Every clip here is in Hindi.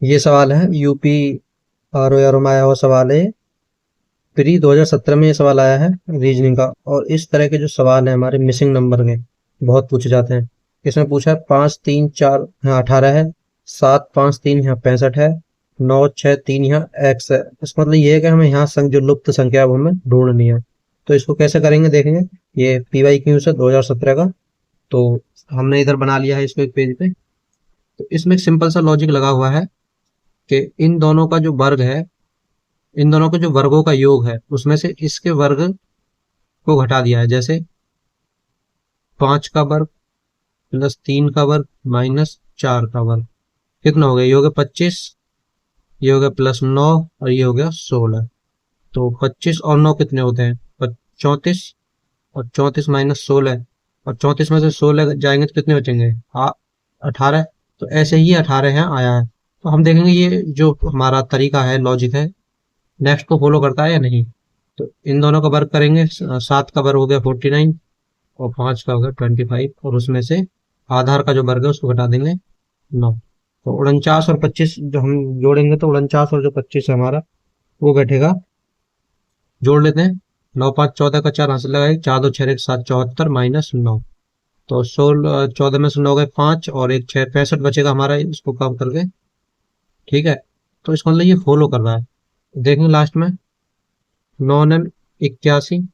ये सवाल है यूपी आर ओ आर में आया हुआ सवाल है। प्री 2017 में ये सवाल आया है रीजनिंग का। और इस तरह के जो सवाल है हमारे मिसिंग नंबर के बहुत पूछे जाते हैं। इसमें पूछा है 5 3 4 यहाँ 18 है, 7 5 3 यहाँ 65 है, 9 6 3 यहाँ x है। इसका मतलब ये है कि हमें यहाँ जो लुप्त संख्या है वो हमें ढूंढनी है। तो इसको कैसे करेंगे देखेंगे। ये PYQ से 2017 का। तो हमने इधर बना लिया है इसको एक पेज पे। तो इसमें एक सिंपल सा लॉजिक लगा हुआ है कि इन दोनों का जो वर्ग है, इन दोनों के जो वर्गों का योग है उसमें से इसके वर्ग को घटा दिया है। जैसे 5 का वर्ग प्लस 3 का वर्ग माइनस 4 का वर्ग कितना हो गया, ये हो गया 25, ये हो गया +9 और ये हो गया 16। तो 25 और 9 कितने होते हैं, 34। और 34 माइनस 16, और 34 में से 16 जाएंगे तो कितने बचेंगे, 18। तो ऐसे ही 18 यहाँ आया है। तो हम देखेंगे ये जो हमारा तरीका है, लॉजिक है, नेक्स्ट को फॉलो करता है या नहीं। तो इन दोनों का वर्ग करेंगे। 7 का वर्ग हो गया 49 और 5 का हो गया 25, और उसमें से आधार का जो वर्ग है उसको घटा देंगे 9। तो 49 और 25 जो हम जोड़ेंगे तो 49 और जो 25 है हमारा वो बैठेगा। जोड़ लेते हैं। 9 5 14 का 4 हासिल लगाए, 4 2 6 1 7 74 माइनस 9। तो 16 14 में से 9 गए 5 और एक 6 65 बचेगा हमारा, इसको कम करके। ठीक है। तो इसका मतलब ये फॉलो कर रहा है। देखेंगे लास्ट में 9 81,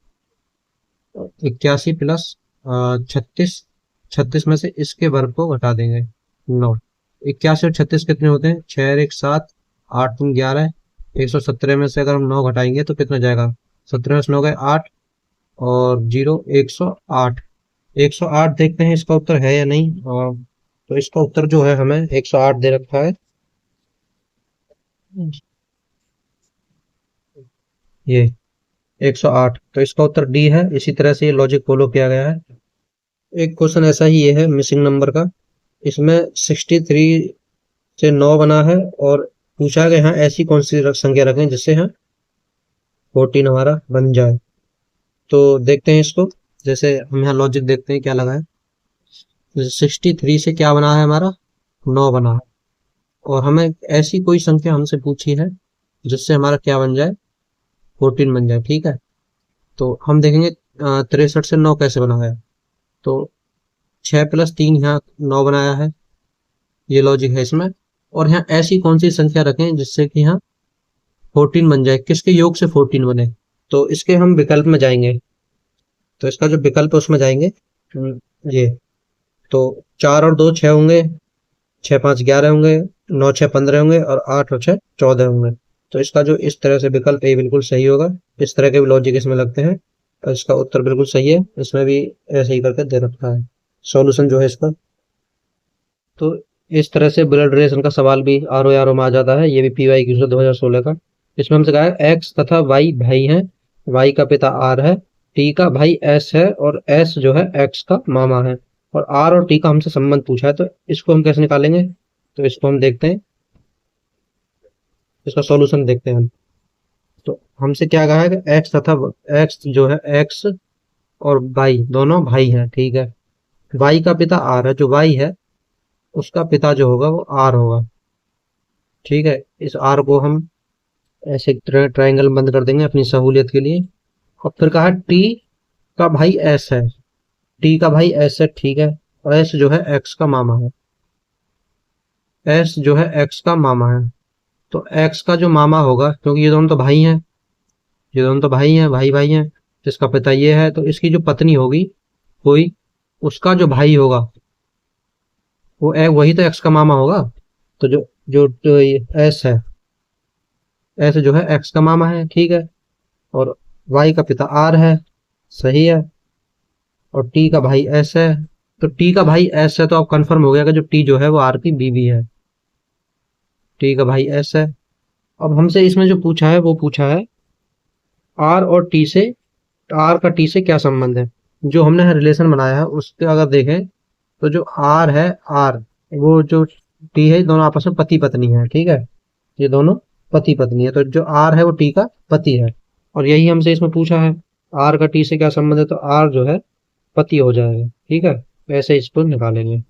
81 प्लस 36, 36 में से इसके वर्ग को घटा देंगे 9। 81 और 36 कितने होते हैं, 6 और 1 7, 8 3 11। 117 में से अगर हम 9 घटाएंगे तो कितना जाएगा, 17 में से 9 गए 8 और 0 108। 108 देखते हैं इसका उत्तर है या नहीं। तो इसका उत्तर जो है हमें 108 दे रखा है। ये 108, तो इसका उत्तर डी है। इसी तरह से ये लॉजिक फॉलो किया गया है। एक क्वेश्चन ऐसा ही ये है मिसिंग नंबर का। इसमें 63 से 9 बना है और पूछा है कि यहाँ ऐसी कौन सी संख्या रखें जिससे यहाँ 14 हमारा बन जाए। तो देखते हैं इसको। जैसे हम यहाँ लॉजिक देखते हैं क्या लगा है। जैसे 63 से क्या बना है हमारा, 9 बना है। और हमें ऐसी कोई संख्या हमसे पूछी है जिससे हमारा क्या बन जाए, 14 बन जाए। ठीक है। तो हम देखेंगे 63 से 9 कैसे बना है। तो 6 + 3 यहाँ 9 बनाया है, ये लॉजिक है इसमें। और यहाँ ऐसी कौन सी संख्या रखें जिससे कि यहाँ 14 बन जाए, किसके योग से 14 बने। तो इसके हम विकल्प में जाएंगे। तो इसका जो विकल्प है उसमें जाएंगे। ये तो 4 और 2 6 होंगे, 6 5 11 होंगे, 9 6 15 होंगे और 8 और 6 14 होंगे। तो इसका जो इस तरह से विकल्प ए बिल्कुल सही होगा। इस तरह के भी लॉजिक इसमें लगते हैं और इसका उत्तर बिल्कुल सही है। इसमें भी ऐसे ही करके दे रखा है सॉल्यूशन जो है इसका। तो इस तरह से ब्लड रिलेशन का सवाल भी RO में आ जाता है। ये भी PYQ से 2016 का। इसमें हमसे कहा है एक्स तथा वाई भाई हैं, वाई का पिता आर है, टी का भाई एस है और एस जो है एक्स का मामा है। और आर और टी का हमसे संबंध पूछा है। तो इसको हम कैसे निकालेंगे। तो इसको हम देखते हैं, इसका सॉल्यूशन देखते हैं हम। तो हमसे क्या कहा है कि एक्स तथा एक्स जो है एक्स और वाई दोनों भाई हैं। ठीक है। वाई का पिता आर है, जो वाई है उसका पिता जो होगा वो आर होगा। ठीक है। इस आर को हम ऐसे ट्रायंगल बंद कर देंगे अपनी सहूलियत के लिए। और फिर कहा टी का भाई एस है, टी का भाई एस है। ठीक है। और एस जो है एक्स का मामा है, एस जो है एक्स का मामा है। तो एक्स का जो मामा होगा, क्योंकि ये दोनों तो भाई हैं, ये दोनों तो भाई हैं, भाई भाई हैं, जिसका पिता ये है तो इसकी जो पत्नी होगी कोई, उसका जो भाई होगा वो वही तो एक्स का मामा होगा। तो जो एस है, एस जो है एक्स का मामा है। ठीक है। और वाई का पिता आर है, सही है। और टी का भाई एस है। तो टी का भाई एस है तो अब कंफर्म हो गया कि जो टी जो है वो आर की बीवी है। टी का भाई एस है। अब हमसे इसमें जो पूछा है वो पूछा है आर और टी से, आर का टी से क्या संबंध है। जो हमने रिलेशन बनाया है उसके अगर देखें तो जो आर है, आर वो जो टी है, दोनों आपस में पति पत्नी है। ठीक है। ये दोनों पति पत्नी है। तो जो आर है वो टी का पति है। और यही हमसे इसमें पूछा है आर का टी से क्या संबंध है। तो आर जो है पति हो जाएगा। ठीक है। ऐसे इसको निकालेंगे।